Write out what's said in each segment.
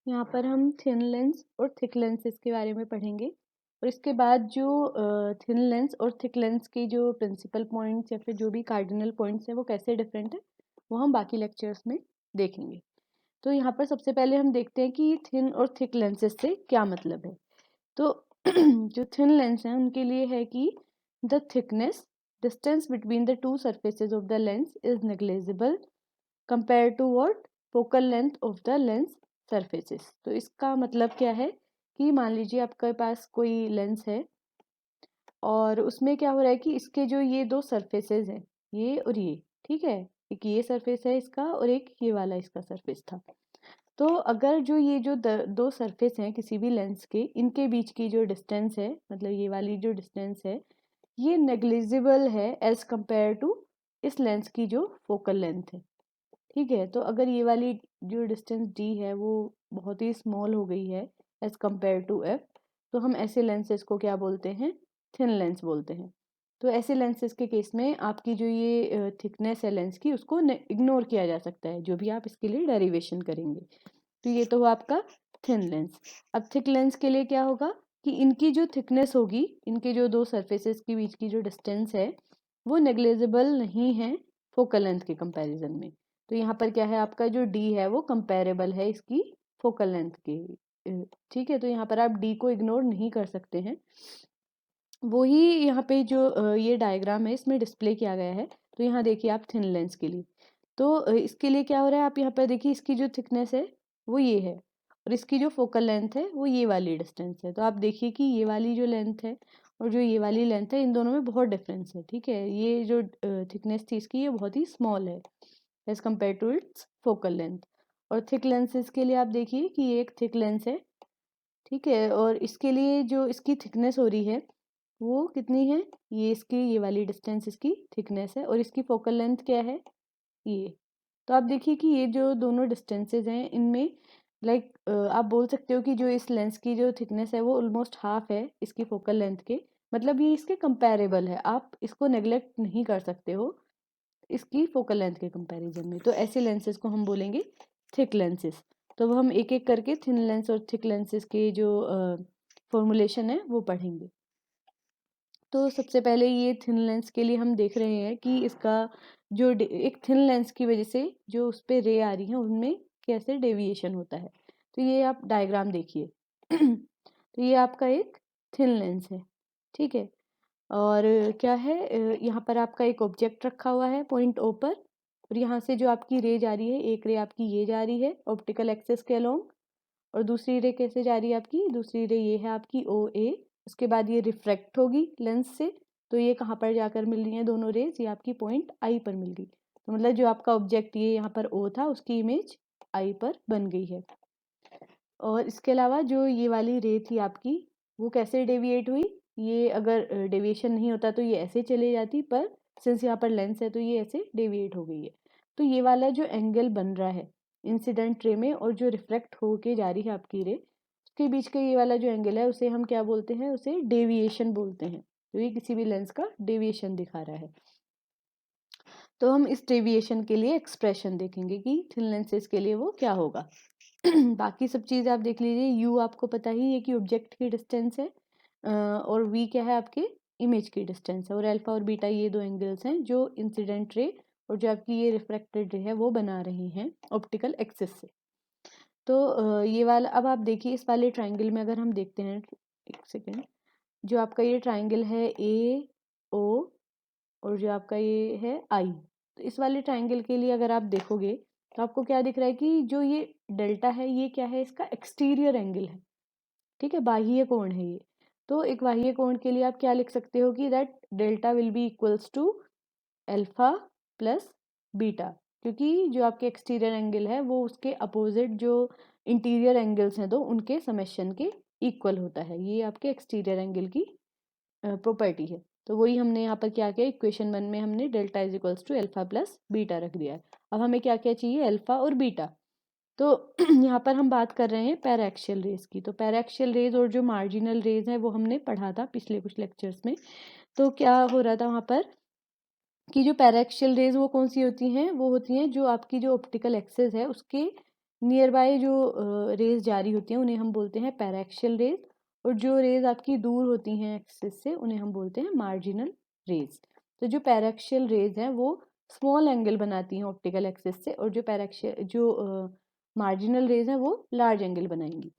यहाँ पर हम थिन लेंस और थिक लेंसेज के बारे में पढ़ेंगे और इसके बाद जो थिन लेंस और थिक लेंस के जो प्रिंसिपल पॉइंट्स या फिर जो भी कार्डिनल पॉइंट्स हैं वो कैसे डिफरेंट है वो हम बाकी लेक्चर्स में देखेंगे। तो यहाँ पर सबसे पहले हम देखते हैं कि थिन और थिक लेंसेज से क्या मतलब है। तो जो थिन लेंस हैं उनके लिए है कि the thickness distance between the two surfaces of the lens is negligible compare to what focal length of the lens surfaces. तो इसका मतलब क्या है कि मान लीजिए आपके पास कोई लेंस है और उसमें क्या हो रहा है कि इसके जो ये दो सरफेसेस हैं, ये और ये, ठीक है, एक ये सरफेस है इसका और एक ये वाला इसका सरफेस था। तो अगर जो ये जो दो सरफेस हैं किसी भी लेंस के, इनके बीच की जो डिस्टेंस है, मतलब ये वाली जो डिस्टेंस है, ये नेग्लिजिबल है एज कंपेयर टू इस लेंस की जो फोकल लेंथ है। ठीक है, तो अगर ये वाली जो डिस्टेंस डी है वो बहुत ही स्मॉल हो गई है एज कंपेयर टू एफ, तो हम ऐसे लेंसेज को क्या बोलते हैं, थिन लेंस बोलते हैं। तो ऐसे लेंसेज के केस में आपकी जो ये थिकनेस है लेंस की उसको इग्नोर किया जा सकता है, जो भी आप इसके लिए डेरिवेशन करेंगे। तो ये तो हुआ आपका थिन लेंस। अब थिक लेंस के लिए क्या होगा कि इनकी जो थिकनेस होगी, इनके जो दो सरफेसेस के बीच की जो डिस्टेंस है वो नेग्लिजिबल नहीं है फोकल लेंथ के कंपैरिजन में। तो यहाँ पर क्या है, आपका जो डी है वो कंपेरेबल है इसकी फोकल लेंथ के। ठीक है, तो यहाँ पर आप डी को इग्नोर नहीं कर सकते हैं। वही यहाँ पे जो ये डायग्राम है इसमें डिस्प्ले किया गया है। तो यहाँ देखिए आप थिन लेंस के लिए, तो इसके लिए क्या हो रहा है, आप यहाँ पर देखिए इसकी जो थिकनेस है वो ये है और इसकी जो फोकल लेंथ है वो ये वाली डिस्टेंस है। तो आप देखिए कि ये वाली जो लेंथ है और जो ये वाली लेंथ है, इन दोनों में बहुत डिफरेंस है। ठीक है, ये जो थिकनेस थी इसकी ये बहुत ही स्मॉल है as compare to its focal length. और थिक लेंसेज के लिए आप देखिए कि ये एक थिक लेंस है, ठीक है, और इसके लिए जो इसकी थिकनेस हो रही है वो कितनी है, ये इसकी ये वाली डिस्टेंस इसकी थिकनेस है और इसकी फोकल लेंथ क्या है, ये। तो आप देखिए कि ये जो दोनों डिस्टेंसेस हैं इनमें लाइक आप बोल सकते हो कि जो इस लेंस की जो थिकनेस है वो ऑलमोस्ट हाफ है इसकी फोकल लेंथ के, मतलब ये इसके कंपैरेबल है, आप इसको नेग्लेक्ट नहीं कर सकते हो इसकी फोकल लेंथ के कंपैरिजन में। तो ऐसे लेंसेज को हम बोलेंगे थिक लेंसेज। तो अब हम एक एक करके थिन लेंस और थिक लेंसेज के जो फॉर्मूलेशन है वो पढ़ेंगे। तो सबसे पहले ये थिन लेंस के लिए हम देख रहे हैं कि इसका जो एक थिन लेंस की वजह से जो उस पर रे आ रही है उनमें कैसे डेविएशन होता है। तो ये आप डायग्राम देखिए तो ये आपका एक थिन लेंस है, ठीक है, और क्या है, यहाँ पर आपका एक ऑब्जेक्ट रखा हुआ है पॉइंट ओ पर और यहाँ से जो आपकी रे जा रही है, एक रे आपकी ये जा रही है ऑप्टिकल एक्सिस के अलोंग और दूसरी रे कैसे जा रही है आपकी, दूसरी रे ये है आपकी ओ ए। उसके बाद ये रिफ्रैक्ट होगी लेंस से, तो ये कहाँ पर जाकर मिल रही है दोनों रेज, ये आपकी पॉइंट आई पर मिल गई। तो मतलब जो आपका ऑब्जेक्ट ये यहाँ पर ओ था उसकी इमेज आई पर बन गई है। और इसके अलावा जो ये वाली रे थी आपकी वो कैसे डेविएट हुई, ये अगर डेविएशन नहीं होता तो ये ऐसे चले जाती, पर सिंस यहाँ पर लेंस है तो ये ऐसे डेविएट हो गई है। तो ये वाला जो एंगल बन रहा है इंसिडेंट रे में और जो रिफ्लेक्ट होके जा रही है आपकी रे, उसके बीच का ये वाला जो एंगल है उसे हम क्या बोलते हैं, उसे डेविएशन बोलते हैं। तो ये किसी भी लेंस का डेविएशन दिखा रहा है। तो हम इस डेविएशन के लिए एक्सप्रेशन देखेंगे कि थिन लेंसेज के लिए वो क्या होगा। बाकी सब चीज़ आप देख लीजिए, यू आपको पता ही है कि ऑब्जेक्ट की डिस्टेंस है और वी क्या है आपके इमेज की डिस्टेंस है और अल्फा और बीटा ये दो एंगल्स हैं जो इंसिडेंट रे और जो आपकी ये रिफ्लेक्टेड रे है वो बना रही हैं ऑप्टिकल एक्सिस से। तो ये वाला अब आप देखिए इस वाले ट्राइंगल में अगर हम देखते हैं, एक सेकेंड, जो आपका ये ट्राइंगल है ए ओ और जो आपका ये है आई, तो इस वाले ट्राइंगल के लिए अगर आप देखोगे तो आपको क्या दिख रहा है कि जो ये डेल्टा है ये क्या है, इसका एक्सटीरियर एंगल है, ठीक है, बाह्य कोण है ये। तो एक बाह्य कोण के लिए आप क्या लिख सकते हो कि that delta will be equals to alpha plus beta, क्योंकि जो आपके एक्सटीरियर एंगल है वो उसके अपोजिट जो इंटीरियर एंगल्स हैं तो उनके समेशन के इक्वल होता है। ये आपके एक्सटीरियर एंगल की प्रॉपर्टी है। तो वही हमने यहाँ पर क्या किया, इक्वेशन 1 में हमने delta is equals to alpha plus beta रख दिया है। अब हमें क्या क्या चाहिए, अल्फा और बीटा। तो यहाँ पर हम बात कर रहे हैं पैराक्सियल रेज की। तो पैराक्सियल रेज और जो मार्जिनल रेज है वो हमने पढ़ा था पिछले कुछ लेक्चर्स में। तो क्या हो रहा था वहाँ पर कि जो पैराक्सियल रेज वो कौन सी होती हैं, वो होती हैं जो आपकी जो ऑप्टिकल एक्सिस है उसके नियर बाय जो रेज जारी होती हैं उन्हें हम बोलते हैं पैराक्सियल रेज, और जो रेज आपकी दूर होती हैं एक्सिस से उन्हें हम बोलते हैं मार्जिनल रेज। तो जो पैराक्सियल रेज हैं वो स्मॉल एंगल बनाती हैं ऑप्टिकल एक्सिस से, और जो मार्जिनल रेज हैं वो लार्ज एंगल बनाएंगी।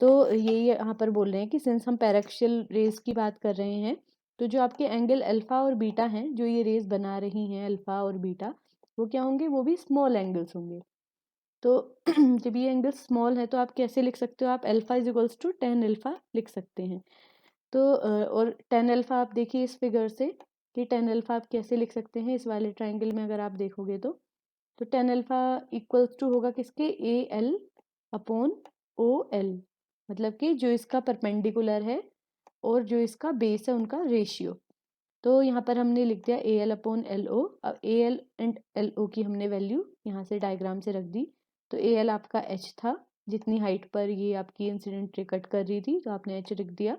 तो ये यहाँ पर बोल रहे हैं कि सिंस हम पैराक्सियल रेज की बात कर रहे हैं, तो जो आपके एंगल अल्फा और बीटा हैं जो ये रेज बना रही हैं अल्फा और बीटा, वो क्या होंगे, वो भी स्मॉल एंगल्स होंगे। तो जब ये एंगल स्मॉल है तो आप कैसे लिख सकते हो, आप alpha is equals to 10 alpha लिख सकते हैं। तो और 10 अल्फा आप देखिए इस फिगर से कि 10 अल्फा आप कैसे लिख सकते हैं इस वाले ट्राइंगल में, अगर आप देखोगे तो 10 अल्फा इक्वल्स टू होगा किसके, A L upon O L, मतलब कि जो इसका परपेंडिकुलर है और जो इसका बेस है उनका रेशियो। तो यहाँ पर हमने लिख दिया A L upon L O. अब A L and L O की हमने वैल्यू यहाँ से डायग्राम से रख दी। तो ए एल आपका एच था, जितनी हाइट पर ये आपकी इंसिडेंट रे कट कर रही थी तो आपने एच लिख दिया,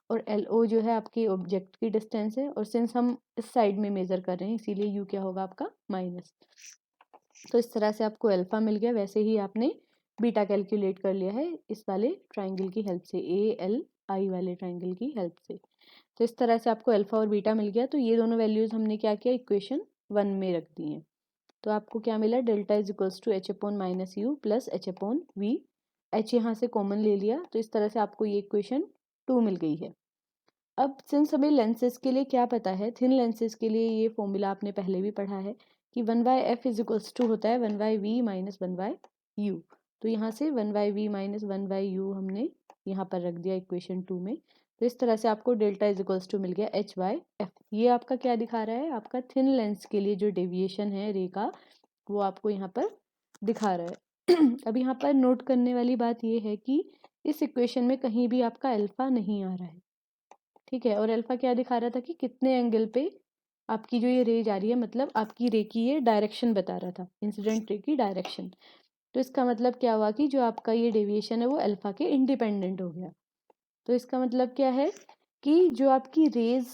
और एल ओ जो है आपके ऑब्जेक्ट की डिस्टेंस है, और सिंस हम इस साइड में मेजर कर रहे हैं इसीलिए यू क्या होगा आपका माइनस। तो इस तरह से आपको अल्फा मिल गया, वैसे ही आपने बीटा कैलकुलेट कर लिया है इस वाले ट्राइंगल की हेल्प से, ए एल आई वाले ट्राइंगल की हेल्प से। तो इस तरह से आपको अल्फा और बीटा मिल गया। तो ये दोनों वैल्यूज हमने क्या किया, इक्वेशन 1 में रख दी हैं। तो आपको क्या मिला, delta is equals to H upon minus U plus H upon V. H यहाँ से कॉमन ले लिया, तो इस तरह से आपको ये इक्वेशन 2 मिल गई है। अब सिंस हमें लेंसेज के लिए क्या पता है, थिन लेंसेज के लिए ये फॉर्मूला आपने पहले भी पढ़ा है कि 1/f इज इक्वल्स टू होता है 1/v माइनस 1/u। तो यहाँ से 1/v माइनस 1/u हमने यहाँ पर रख दिया इक्वेशन 2 में। तो इस तरह से आपको डेल्टा इज इक्वल्स टू मिल गया h/f। ये आपका क्या दिखा रहा है, आपका थिन लेंस के लिए जो डेविएशन है रे का वो आपको यहाँ पर दिखा रहा है। अब यहाँ पर नोट करने वाली बात ये है कि इस इक्वेशन में कहीं भी आपका अल्फा नहीं आ रहा है, ठीक है। और अल्फा क्या दिखा रहा था कि कितने एंगल पे आपकी जो ये रे जा रही है, मतलब आपकी रे की ये डायरेक्शन बता रहा था, इंसिडेंट रे की डायरेक्शन। तो इसका मतलब क्या हुआ कि जो आपका ये डेविएशन है वो अल्फा के इंडिपेंडेंट हो गया। तो इसका मतलब क्या है कि जो आपकी रेज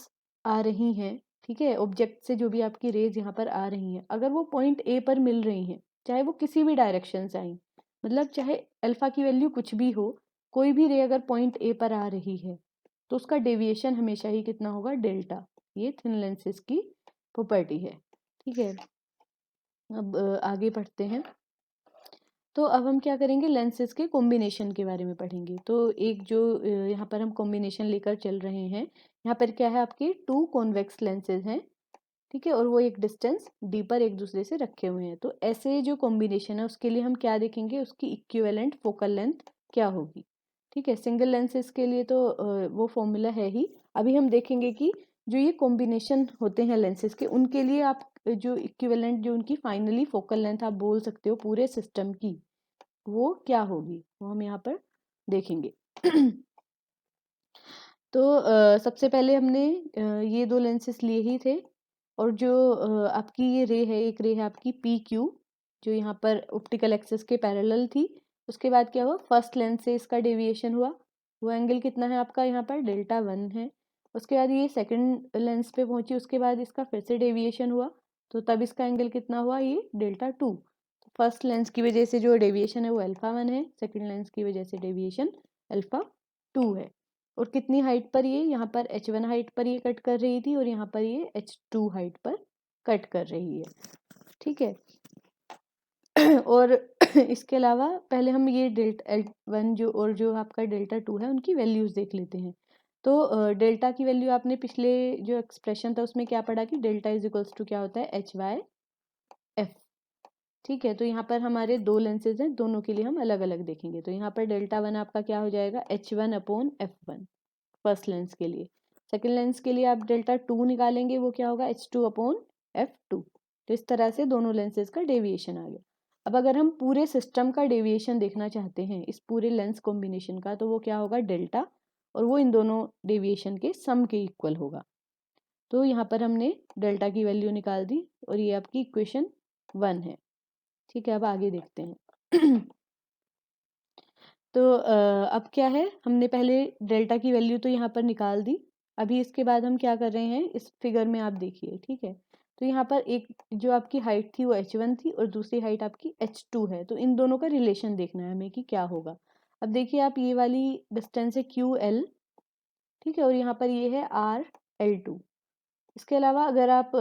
आ रही हैं, ठीक है, ऑब्जेक्ट से जो भी आपकी रेज यहाँ पर आ रही हैं, अगर वो पॉइंट ए पर मिल रही हैं, चाहे वो किसी भी डायरेक्शन से आई, मतलब चाहे अल्फा की वैल्यू कुछ भी हो, कोई भी रे अगर पॉइंट ए पर आ रही है तो उसका डेविएशन हमेशा ही कितना होगा, डेल्टा। ये थिन लेंसेज की प्रॉपर्टी है, ठीक है। अब आगे पढ़ते हैं। तो अब हम क्या करेंगे, लेंसेज के कॉम्बिनेशन के बारे में पढ़ेंगे। तो एक जो यहाँ पर हम कॉम्बिनेशन लेकर चल रहे हैं, यहाँ पर क्या है, आपके 2 कॉन्वेक्स लेंसेज हैं, ठीक है, और वो एक डिस्टेंस डी पर एक दूसरे से रखे हुए हैं। तो ऐसे जो कॉम्बिनेशन है उसके लिए हम क्या देखेंगे, उसकी इक्विवेलेंट फोकल लेंथ क्या होगी, ठीक है। सिंगल लेंसेज के लिए तो वो फॉर्मूला है ही। अभी हम देखेंगे कि जो ये कॉम्बिनेशन होते हैं लेंसेज के, उनके लिए आप जो इक्विवेलेंट, जो उनकी फाइनली फोकल लेंथ आप बोल सकते हो पूरे सिस्टम की, वो क्या होगी, वो हम यहाँ पर देखेंगे। तो सबसे पहले हमने ये 2 लेंसेज लिए ही थे, और जो आपकी ये रे है, एक रे है आपकी पी क्यू जो यहाँ पर ऑप्टिकल एक्सिस के पैरेलल थी। उसके बाद क्या हुआ, फर्स्ट लेंस से इसका डेविएशन हुआ, वो एंगल कितना है आपका यहाँ पर, डेल्टा 1 है। उसके बाद ये सेकंड लेंस पे पहुंची, उसके बाद इसका फिर से डेविएशन हुआ, तो तब इसका एंगल कितना हुआ, ये डेल्टा 2। फर्स्ट लेंस की वजह से जो डेविएशन है वो अल्फा 1 है, सेकंड लेंस की वजह से डेविएशन अल्फा 2 है। और कितनी हाइट पर, ये यहाँ पर h1 हाइट पर ये कट कर रही थी, और यहाँ पर ये h2 हाइट पर कट कर रही है, ठीक है। और इसके अलावा पहले हम ये डेल्टा 1 जो और जो आपका डेल्टा 2 है उनकी वैल्यूज देख लेते हैं। तो डेल्टा की वैल्यू आपने पिछले जो एक्सप्रेशन था उसमें क्या पढ़ा कि डेल्टा इज इक्वल्स टू क्या होता है, h/f, ठीक है। तो यहाँ पर हमारे 2 लेंसेज हैं, दोनों के लिए हम अलग अलग देखेंगे। तो यहाँ पर डेल्टा 1 आपका क्या हो जाएगा, h1 upon f1 first lens के लिए। सेकंड लेंस के लिए आप डेल्टा 2 निकालेंगे, वो क्या होगा, h2 अपॉन f2। तो इस तरह से दोनों लेंसेज का डेविएशन आ गया। अब अगर हम पूरे सिस्टम का डेविएशन देखना चाहते हैं इस पूरे लेंस कॉम्बिनेशन का, तो वो क्या होगा, डेल्टा, और वो इन दोनों डेविएशन के सम के इक्वल होगा। तो यहाँ पर हमने डेल्टा की वैल्यू निकाल दी, और ये आपकी इक्वेशन 1 है, ठीक है। अब आगे देखते हैं। तो अब क्या है, हमने पहले डेल्टा की वैल्यू तो यहाँ पर निकाल दी। अभी इसके बाद हम क्या कर रहे हैं, इस फिगर में आप देखिए, ठीक है। तो यहाँ पर एक जो आपकी हाइट थी वो h1 थी और दूसरी हाइट आपकी h2 है, तो इन दोनों का रिलेशन देखना है हमें कि क्या होगा। अब देखिए आप ये वाली डिस्टेंस है QL, ठीक है, और यहाँ पर ये है RL2। इसके अलावा अगर आप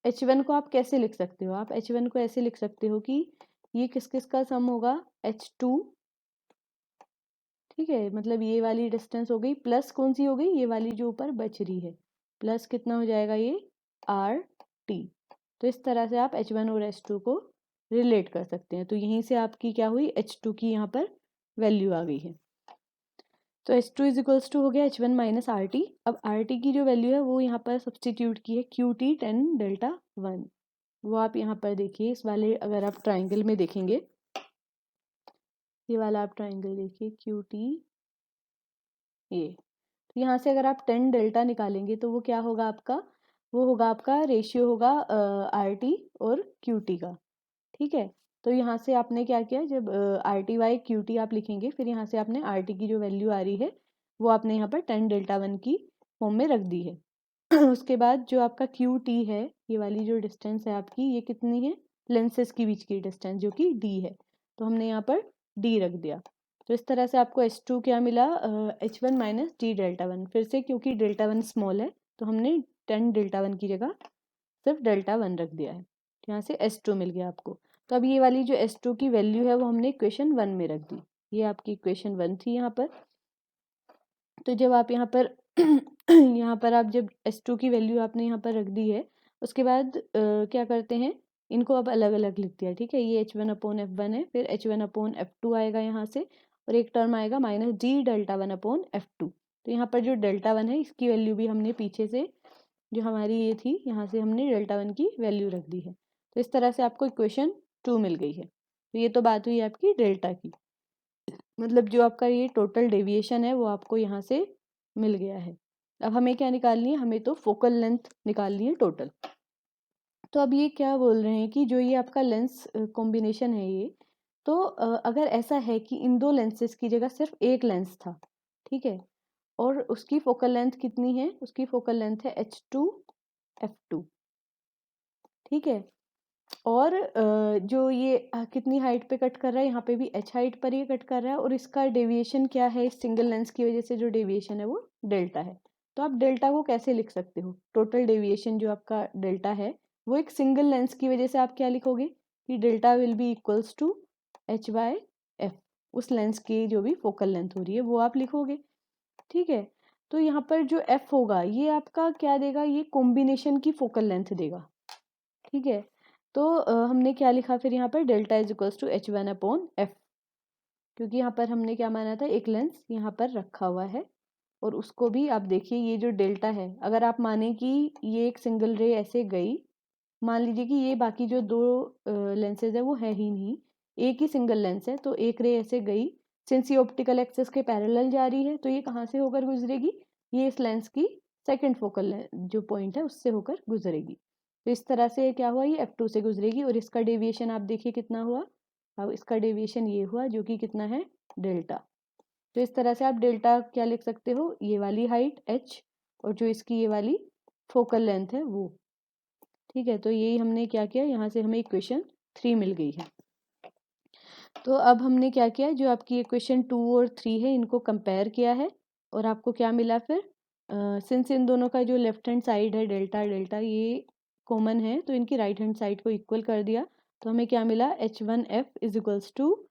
H1 को आप कैसे लिख सकते हो, आप H1 को ऐसे लिख सकते हो कि ये किस किस का सम होगा, H2, ठीक है, मतलब ये वाली डिस्टेंस हो गई प्लस कौन सी हो गई, ये वाली जो ऊपर बच रही है, प्लस कितना हो जाएगा ये RT। तो इस तरह से आप H1 और H2 को रिलेट कर सकते हैं। तो यहीं से आपकी क्या हुई, H2 की यहाँ पर वैल्यू आ गई है। तो H2 इज इक्वल्स टू हो गया H1 माइनस RT। अब RT की जो वैल्यू है वो यहाँ पर सब्सटीट्यूट की है QT 10 डेल्टा 1। वो आप यहाँ पर देखिए, इस वाले अगर आप ट्राइंगल में देखेंगे, ये वाला आप ट्राइंगल देखिए QT, ये तो यहाँ से अगर आप 10 डेल्टा निकालेंगे तो वो क्या होगा आपका, वो होगा आपका रेशियो होगा RT और QT का, ठीक है। तो यहाँ से आपने क्या किया, जब RT बाई QT आप लिखेंगे, फिर यहाँ से आपने RT की जो वैल्यू आ रही है वो आपने यहाँ पर 10 डेल्टा 1 की फॉर्म में रख दी है। उसके बाद जो आपका QT है, ये वाली जो डिस्टेंस है आपकी, ये कितनी है, लेंसेज के बीच की डिस्टेंस जो कि D है, तो हमने यहाँ पर D रख दिया। तो इस तरह से आपको H2 क्या मिला, H1 माइनस D डेल्टा 1। फिर से क्योंकि डेल्टा 1 स्मॉल है तो हमने 10 डेल्टा 1 की जगह सिर्फ डेल्टा 1 रख दिया है, यहाँ से H2 मिल गया आपको। तो अब ये वाली जो H2 की वैल्यू है वो हमने इक्वेशन 1 में रख दी, ये आपकी इक्वेशन 1 थी यहाँ पर। तो जब आप यहाँ पर यहाँ पर आप जब S2 की वैल्यू आपने यहाँ पर रख दी है, उसके बाद क्या करते हैं, इनको अब अलग अलग लिख दिया, ठीक है। ये H1/F1 है, फिर H1/F2 आएगा यहाँ से, और एक टर्म आएगा माइनस D डेल्टा 1/F2। तो यहाँ पर जो डेल्टा 1 है इसकी वैल्यू भी हमने पीछे से जो हमारी ये थी, यहाँ से हमने डेल्टा 1 की वैल्यू रख दी है। तो इस तरह से आपको इक्वेशन 2 मिल गई है। तो ये तो बात हुई आपकी डेल्टा की, मतलब जो आपका ये टोटल डेविएशन है वो आपको यहाँ से मिल गया है। अब हमें क्या निकालनी है, हमें तो फोकल लेंथ निकालनी है टोटल। तो अब ये क्या बोल रहे हैं कि जो ये आपका लेंस कॉम्बिनेशन है ये, तो अगर ऐसा है कि इन दो लेंसेज की जगह सिर्फ एक लेंस था, ठीक है, और उसकी फोकल लेंथ कितनी है, उसकी फोकल लेंथ है H2F2, ठीक है, और जो ये कितनी हाइट पे कट कर रहा है, यहाँ पे भी H हाइट पर ये कट कर रहा है, और इसका डेविएशन क्या है, इस सिंगल लेंस की वजह से जो डेविएशन है वो डेल्टा है। तो आप डेल्टा को कैसे लिख सकते हो, टोटल डेविएशन जो आपका डेल्टा है वो एक सिंगल लेंस की वजह से आप क्या लिखोगे कि delta will be equals to H/F, उस लेंस की जो भी फोकल लेंथ हो रही है वो आप लिखोगे, ठीक है। तो यहाँ पर जो F होगा ये आपका क्या देगा, ये कॉम्बिनेशन की फोकल लेंथ देगा, ठीक है। तो हमने क्या लिखा फिर यहाँ पर, delta is equals to H1/F, क्योंकि यहाँ पर हमने क्या माना था, एक लेंस यहाँ पर रखा हुआ है, और उसको भी आप देखिए ये जो डेल्टा है, अगर आप माने कि ये एक सिंगल रे ऐसे गई, मान लीजिए कि ये बाकी जो दो लेंसेज है वो है ही नहीं, एक ही सिंगल लेंस है, तो एक रे ऐसे गई, सिंस ये ऑप्टिकल एक्सिस के पैरेलल जा रही है तो ये कहाँ से होकर गुजरेगी, ये इस लेंस की सेकंड फोकल जो पॉइंट है उससे होकर गुजरेगी। तो इस तरह से क्या हुआ, ये F2 से गुजरेगी, और इसका डेविएशन आप देखिए कितना हुआ, अब इसका डेविएशन ये हुआ जो कि कितना है, डेल्टा। तो इस तरह से आप डेल्टा क्या लिख सकते हो, ये वाली हाइट H और जो इसकी ये वाली फोकल लेंथ है वो, ठीक है। तो यही हमने क्या किया, यहाँ से हमें इक्वेशन 3 मिल गई है। तो अब हमने क्या किया, जो आपकी इक्वेशन 2 और 3 है इनको कंपेयर किया है, और आपको क्या मिला फिर, सिंस इन दोनों का जो लेफ्ट हैंड साइड है डेल्टा डेल्टा ये कॉमन है, तो इनकी राइट हैंड साइड को इक्वल कर दिया, तो हमें क्या मिला, H1F is equals to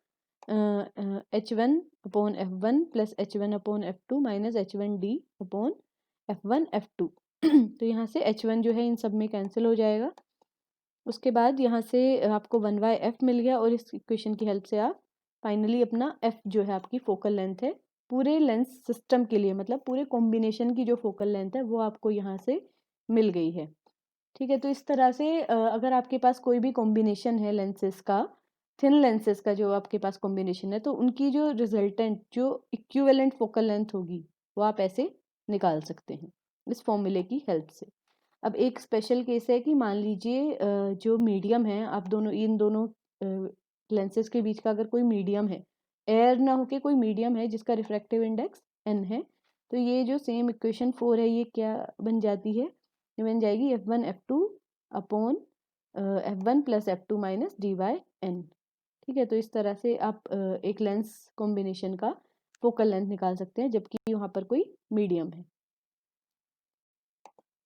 H1/F1 plus H1/F2 minus H1D/F1F2। तो यहाँ से H1 जो है इन सब में कैंसिल हो जाएगा। उसके बाद यहाँ से आपको 1/F मिल गया, और इस इक्वेशन की हेल्प से आप फाइनली अपना F जो है आपकी फोकल लेंथ है पूरे लेंस सिस्टम के लिए, मतलब पूरे कॉम्बिनेशन की जो फोकल लेंथ है वो आपको यहाँ से मिल गई है, ठीक है। तो इस तरह से अगर आपके पास कोई भी कॉम्बिनेशन है लेंसेज का, थिन लेंसेज का जो आपके पास कॉम्बिनेशन है, तो उनकी जो रिजल्टेंट जो इक्विवेलेंट फोकल लेंथ होगी वो आप ऐसे निकाल सकते हैं इस फॉर्मूले की हेल्प से। अब एक स्पेशल केस है कि मान लीजिए जो मीडियम है, आप दोनों इन दोनों लेंसेज के बीच का अगर कोई मीडियम है, एयर ना होके कोई मीडियम है जिसका रिफ्रैक्टिव इंडेक्स n है, तो ये जो सेम इक्वेशन 4 है ये क्या बन जाती है, ये बन जाएगी F1/F2 upon F1 plus F2 minus dy/n। ठीक है, तो इस तरह से आप एक लेंस कॉम्बिनेशन का फोकल लेंथ निकाल सकते हैं जबकि वहाँ पर कोई मीडियम है।